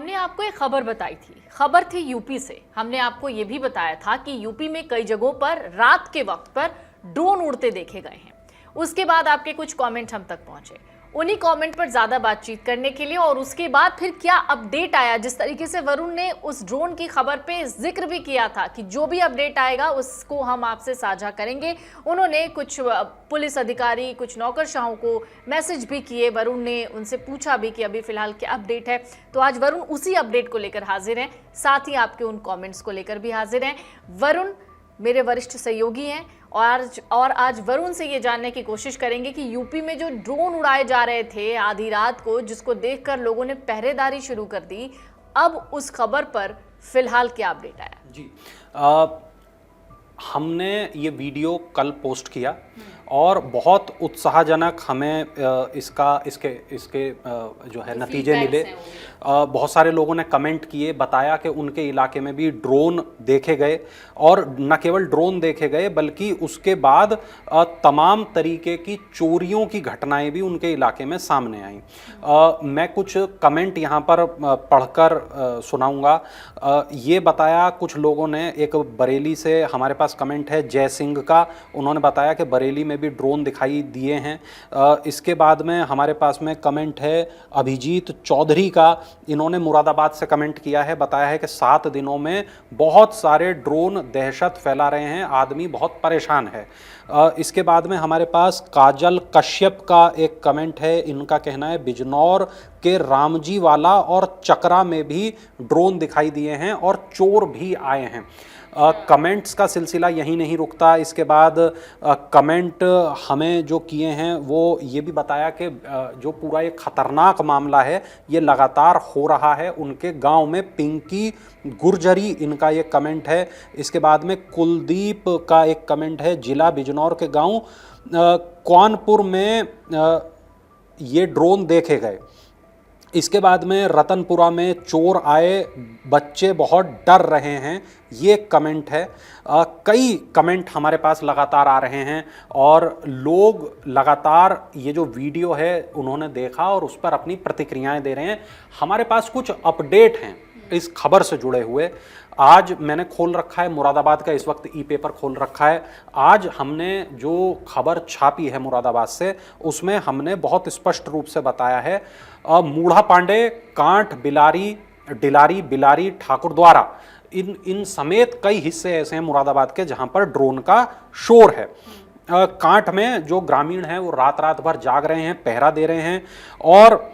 हमने आपको एक खबर बताई थी, खबर थी यूपी से। हमने आपको ये भी बताया था कि यूपी में कई जगहों पर रात के वक्त पर ड्रोन उड़ते देखे गए हैं। उसके बाद आपके कुछ कमेंट हम तक पहुंचे, उन्हीं कमेंट पर ज्यादा बातचीत करने के लिए और उसके बाद फिर क्या अपडेट आया, जिस तरीके से वरुण ने उस ड्रोन की खबर पे जिक्र भी किया था कि जो भी अपडेट आएगा उसको हम आपसे साझा करेंगे। उन्होंने कुछ पुलिस अधिकारी, कुछ नौकरशाहों को मैसेज भी किए। वरुण ने उनसे पूछा भी कि अभी फिलहाल क्या अपडेट है। तो आज वरुण उसी अपडेट को लेकर हाजिर हैं, साथ ही आपके उन कॉमेंट्स को लेकर भी हाजिर हैं। वरुण मेरे वरिष्ठ सहयोगी हैं और आज वरुण से ये जानने की कोशिश करेंगे कि यूपी में जो ड्रोन उड़ाए जा रहे थे आधी रात को, जिसको देखकर लोगों ने पहरेदारी शुरू कर दी, अब उस खबर पर फिलहाल क्या अपडेट आया? जी, हमने ये वीडियो कल पोस्ट किया और बहुत उत्साहजनक हमें इसके जो है नतीजे मिले। बहुत सारे लोगों ने कमेंट किए, बताया कि उनके इलाके में भी ड्रोन देखे गए और न केवल ड्रोन देखे गए बल्कि उसके बाद तमाम तरीके की चोरियों की घटनाएं भी उनके इलाके में सामने आईं। मैं कुछ कमेंट यहाँ पर पढ़कर सुनाऊंगा। ये बताया कुछ लोगों ने, एक बरेली से हमारे पास कमेंट है जय सिंह का, उन्होंने बताया कि बरेली में भी ड्रोन दिखाई दिए हैं। इसके बाद में हमारे पास में कमेंट है अभिजीत चौधरी का, इन्होंने मुरादाबाद से कमेंट किया है, बताया है कि 7 दिनों में बहुत सारे ड्रोन दहशत फैला रहे हैं, आदमी बहुत परेशान है। इसके बाद में हमारे पास काजल कश्यप का एक कमेंट है, इनका कहना है बिजनौर के रामजी वाला और चकरा में भी ड्रोन दिखाई दिए हैं और चोर भी आए हैं। कमेंट्स का सिलसिला यहीं नहीं रुकता। इसके बाद कमेंट हमें जो किए हैं वो ये भी बताया कि जो पूरा एक ख़तरनाक मामला है ये लगातार हो रहा है उनके गांव में। पिंकी गुर्जरी इनका एक कमेंट है। इसके बाद में कुलदीप का एक कमेंट है, जिला बिजनौर के गांव कौनपुर में ये ड्रोन देखे गए। इसके बाद में रतनपुरा में चोर आए, बच्चे बहुत डर रहे हैं, ये कमेंट है। कई कमेंट हमारे पास लगातार आ रहे हैं और लोग लगातार ये जो वीडियो है उन्होंने देखा और उस पर अपनी प्रतिक्रियाएं दे रहे हैं। हमारे पास कुछ अपडेट हैं इस खबर से जुड़े हुए। आज मैंने खोल रखा है मुरादाबाद का, इस वक्त ई पेपर खोल रखा है। आज हमने जो खबर छापी है मुरादाबाद से, उसमें हमने बहुत स्पष्ट रूप से बताया है मूढ़ा पांडे, कांठ, डिलारी, बिलारी, ठाकुर द्वारा इन समेत कई हिस्से ऐसे हैं मुरादाबाद के जहां पर ड्रोन का शोर है। कांठ में जो ग्रामीण हैं वो रात भर जाग रहे हैं, पहरा दे रहे हैं। और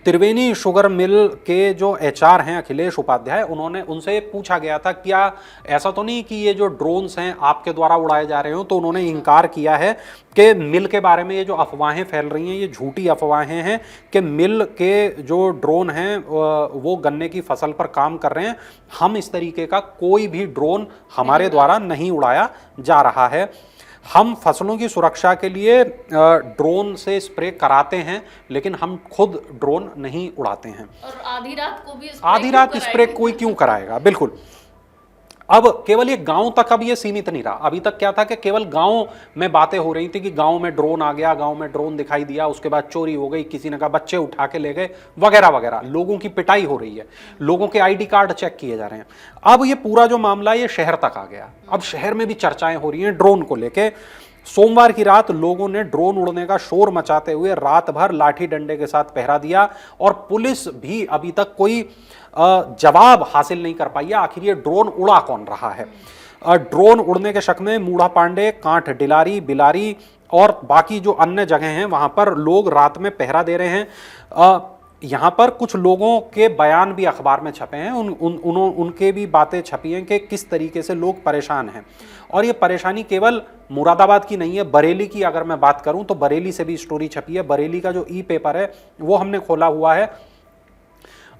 त्रिवेणी शुगर मिल के जो एचआर हैं अखिलेश उपाध्याय, उन्होंने उनसे पूछा गया था क्या ऐसा तो नहीं कि ये जो ड्रोन्स हैं आपके द्वारा उड़ाए जा रहे हो, तो उन्होंने इनकार किया है कि मिल के बारे में ये जो अफवाहें फैल रही हैं ये झूठी अफवाहें हैं कि मिल के जो ड्रोन हैं वो गन्ने की फसल पर काम कर रहे हैं। हम इस तरीके का कोई भी ड्रोन हमारे द्वारा नहीं उड़ाया जा रहा है। हम फसलों की सुरक्षा के लिए ड्रोन से स्प्रे कराते हैं लेकिन हम खुद ड्रोन नहीं उड़ाते हैं। और आधी रात स्प्रे कोई क्यों कराएगा? बिल्कुल। अब केवल ये गांव तक अब ये सीमित नहीं रहा। अभी तक क्या था कि केवल गांव में बातें हो रही थी कि गांव में ड्रोन आ गया, गांव में ड्रोन दिखाई दिया, उसके बाद चोरी हो गई, किसी ने कहा बच्चे उठा के ले गए, वगैरह वगैरह। लोगों की पिटाई हो रही है, लोगों के आईडी कार्ड चेक किए जा रहे हैं। अब ये पूरा जो मामला ये शहर तक आ गया। अब शहर में भी चर्चाएं हो रही हैं ड्रोन को लेके। सोमवार की रात लोगों ने ड्रोन उड़ने का शोर मचाते हुए रात भर लाठी डंडे के साथ पहरा दिया और पुलिस भी अभी तक कोई जवाब हासिल नहीं कर पाई है आखिर ये ड्रोन उड़ा कौन रहा है। ड्रोन उड़ने के शक में मूढ़ा पांडे, कांठ, डिलारी, बिलारी और बाकी जो अन्य जगह हैं वहां पर लोग रात में पहरा दे रहे हैं। यहाँ पर कुछ लोगों के बयान भी अखबार में छपे हैं, उनके भी बातें छपी हैं कि किस तरीके से लोग परेशान हैं। और ये परेशानी केवल मुरादाबाद की नहीं है, बरेली की अगर मैं बात करूं तो बरेली से भी स्टोरी छपी है। बरेली का जो ई पेपर है वो हमने खोला हुआ है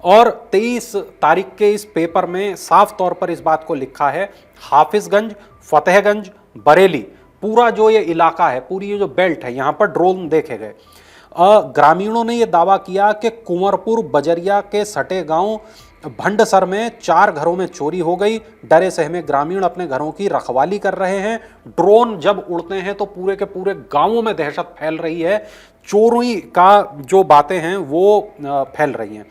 और 23 तारीख के इस पेपर में साफ तौर पर इस बात को लिखा है, हाफिजगंज, फतेहगंज, बरेली, पूरा जो ये इलाका है, पूरी ये जो बेल्ट है, यहाँ पर ड्रोन देखे गए। ग्रामीणों ने यह दावा किया कि कुंवरपुर बजरिया के सटे गांव भंडसर में 4 घरों में चोरी हो गई। डरे सहमे ग्रामीण अपने घरों की रखवाली कर रहे हैं। ड्रोन जब उड़ते हैं तो पूरे के पूरे गांवों में दहशत फैल रही है, चोरी का जो बातें हैं वो फैल रही हैं।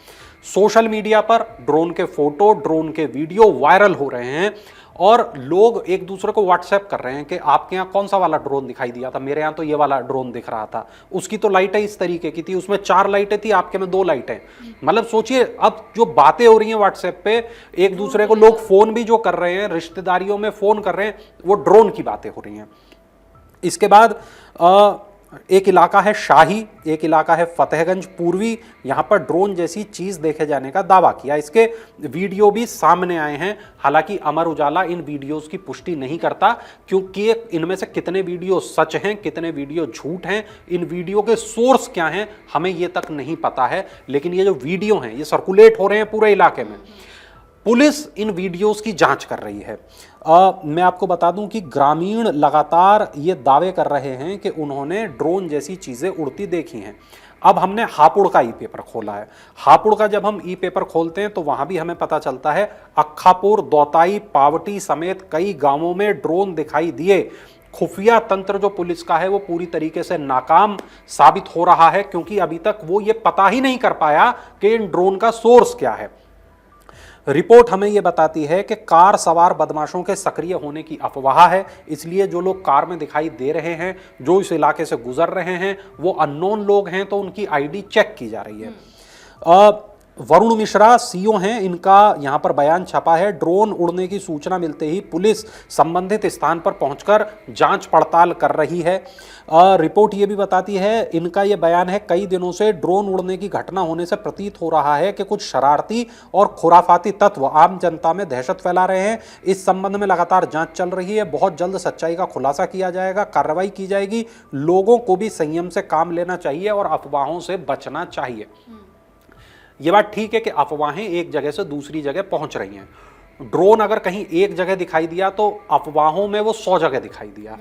सोशल मीडिया पर ड्रोन के फोटो, ड्रोन के वीडियो वायरल हो रहे हैं और लोग एक दूसरे को व्हाट्सएप कर रहे हैं कि आपके यहाँ कौन सा वाला ड्रोन दिखाई दिया था, मेरे यहाँ तो ये वाला ड्रोन दिख रहा था, उसकी तो लाइटें इस तरीके की थी, उसमें 4 लाइटें थी, आपके में 2 लाइटें। मतलब सोचिए अब जो बातें हो रही हैं व्हाट्सएप पे, एक दूसरे को लोग फोन भी जो कर रहे हैं, रिश्तेदारियों में फोन कर रहे हैं, वो ड्रोन की बातें हो रही हैं। इसके बाद एक इलाका है शाही, एक इलाका है फतेहगंज पूर्वी, यहां पर ड्रोन जैसी चीज देखे जाने का दावा किया। इसके वीडियो भी सामने आए हैं। हालांकि अमर उजाला इन वीडियोस की पुष्टि नहीं करता क्योंकि इनमें से कितने वीडियो सच हैं, कितने वीडियो झूठ हैं, इन वीडियो के सोर्स क्या हैं, हमें ये तक नहीं पता है। लेकिन ये जो वीडियो हैं ये सर्कुलेट हो रहे हैं पूरे इलाके में। पुलिस इन वीडियोस की जांच कर रही है। मैं आपको बता दूं कि ग्रामीण लगातार ये दावे कर रहे हैं कि उन्होंने ड्रोन जैसी चीजें उड़ती देखी हैं। अब हमने हापुड़ का ई पेपर खोला है। हापुड़ का जब हम ई पेपर खोलते हैं तो वहां भी हमें पता चलता है अक्खापुर, दौताई, पावटी समेत कई गांवों में ड्रोन दिखाई दिए। खुफिया तंत्र जो पुलिस का है वो पूरी तरीके से नाकाम साबित हो रहा है क्योंकि अभी तक वो ये पता ही नहीं कर पाया कि इन ड्रोन का सोर्स क्या है। रिपोर्ट हमें यह बताती है कि कार सवार बदमाशों के सक्रिय होने की अफवाह है, इसलिए जो लोग कार में दिखाई दे रहे हैं, जो इस इलाके से गुजर रहे हैं, वो अननोन लोग हैं, तो उनकी आईडी चेक की जा रही है। वरुण मिश्रा सीओ हैं, इनका यहां पर बयान छपा है। ड्रोन उड़ने की सूचना मिलते ही पुलिस संबंधित स्थान पर पहुंचकर जांच पड़ताल कर रही है। रिपोर्ट ये भी बताती है, इनका ये बयान है, कई दिनों से ड्रोन उड़ने की घटना होने से प्रतीत हो रहा है कि कुछ शरारती और खुराफाती तत्व आम जनता में दहशत फैला रहे हैं। इस संबंध में लगातार जांच चल रही है। बहुत जल्द सच्चाई का खुलासा किया जाएगा, कार्रवाई की जाएगी। लोगों को भी संयम से काम लेना चाहिए और अफवाहों से बचना चाहिए। ये बात ठीक है कि अफवाहें एक जगह से दूसरी जगह पहुंच रही हैं। ड्रोन अगर कहीं एक जगह दिखाई दिया तो अफवाहों में वो 100 जगह दिखाई दिया।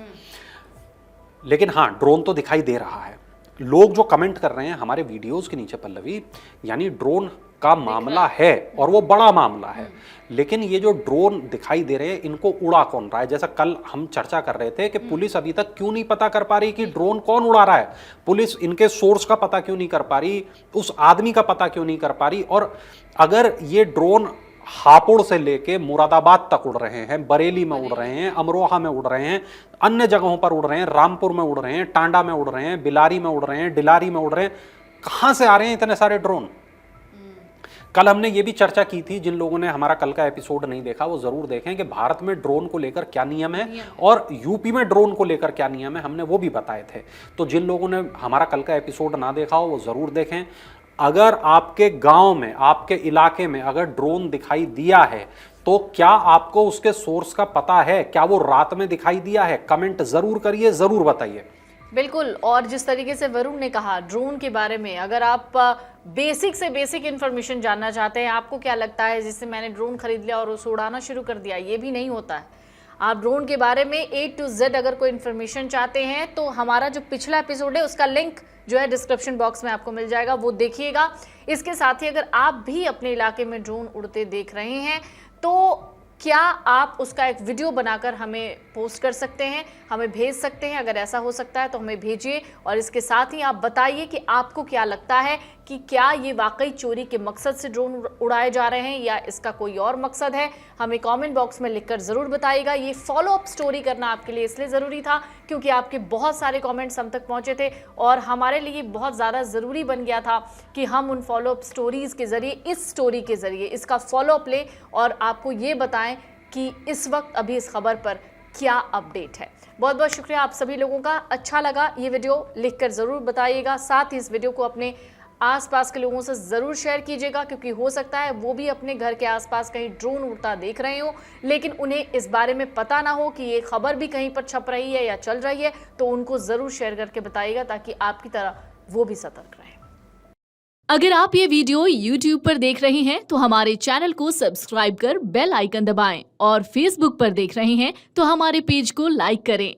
लेकिन हाँ, ड्रोन तो दिखाई दे रहा है। लोग जो कमेंट कर रहे हैं हमारे वीडियोस के नीचे पल्लवी, यानी ड्रोन का मामला है और वो बड़ा मामला है, लेकिन ये जो ड्रोन दिखाई दे रहे हैं इनको उड़ा कौन रहा है? जैसा कल हम चर्चा कर रहे थे कि पुलिस अभी तक क्यों नहीं पता कर पा रही कि ड्रोन कौन उड़ा रहा है, पुलिस इनके सोर्स का पता क्यों नहीं कर पा रही, उस आदमी का पता क्यों नहीं कर पा रही। और अगर ये ड्रोन हापुड़ से लेके मुरादाबाद तक उड़ रहे हैं, बरेली में उड़ रहे हैं, अमरोहा में उड़ रहे हैं, अन्य जगहों पर उड़ रहे हैं, रामपुर में उड़ रहे हैं, टांडा में उड़ रहे हैं, बिलारी में उड़ रहे हैं, डिलारी में उड़ रहे हैं, कहां से आ रहे हैं इतने सारे ड्रोन? कल हमने ये भी चर्चा की थी, जिन लोगों ने हमारा कल का एपिसोड नहीं देखा वो जरूर देखें कि भारत में ड्रोन को लेकर क्या नियम है और यूपी में ड्रोन को लेकर क्या नियम है, हमने वो भी बताए थे। तो जिन लोगों ने हमारा कल का एपिसोड ना देखा हो वो जरूर देखें। अगर आपके गांव में, आपके इलाके में अगर ड्रोन दिखाई दिया है तो क्या आपको उसके सोर्स का पता है? क्या वो रात में दिखाई दिया है? कमेंट जरूर करिए, जरूर बताइए। बिल्कुल। और जिस तरीके से वरुण ने कहा ड्रोन के बारे में, अगर आप बेसिक से बेसिक इन्फॉर्मेशन जानना चाहते हैं, आपको क्या लगता है जिससे मैंने ड्रोन खरीद लिया और उसे उड़ाना शुरू कर दिया, ये भी नहीं होता है। आप ड्रोन के बारे में A to Z अगर कोई इन्फॉर्मेशन चाहते हैं तो हमारा जो पिछला एपिसोड है उसका लिंक जो है डिस्क्रिप्शन बॉक्स में आपको मिल जाएगा, वो देखिएगा। इसके साथ ही अगर आप भी अपने इलाके में ड्रोन उड़ते देख रहे हैं तो क्या आप उसका एक वीडियो बनाकर हमें पोस्ट कर सकते हैं, हमें भेज सकते हैं। अगर ऐसा हो सकता है तो हमें भेजिए और इसके साथ ही आप बताइए कि आपको क्या लगता है कि क्या ये वाकई चोरी के मकसद से ड्रोन उड़ाए जा रहे हैं या इसका कोई और मकसद है। हमें कमेंट बॉक्स में लिखकर ज़रूर बताइएगा। ये फॉलो अप स्टोरी करना आपके लिए इसलिए ज़रूरी था क्योंकि आपके बहुत सारे कमेंट्स हम तक पहुंचे थे और हमारे लिए बहुत ज़्यादा ज़रूरी बन गया था कि हम उन फॉलो अप स्टोरीज़ के ज़रिए, इस स्टोरी के ज़रिए इसका फॉलो अप लें और आपको ये बताएं कि इस वक्त अभी इस खबर पर क्या अपडेट है। बहुत बहुत शुक्रिया आप सभी लोगों का। अच्छा लगा ये वीडियो लिखकर ज़रूर बताइएगा। साथ ही इस वीडियो को अपने आसपास के लोगों से ज़रूर शेयर कीजिएगा क्योंकि हो सकता है वो भी अपने घर के आसपास कहीं ड्रोन उड़ता देख रहे हो लेकिन उन्हें इस बारे में पता ना हो कि ये खबर भी कहीं पर छप रही है या चल रही है, तो उनको ज़रूर शेयर करके बताइएगा ताकि आपकी तरह वो भी सतर्क रहें। अगर आप ये वीडियो YouTube पर देख रहे हैं तो हमारे चैनल को सब्सक्राइब कर बेल आइकन दबाएं और Facebook पर देख रहे हैं तो हमारे पेज को लाइक करें।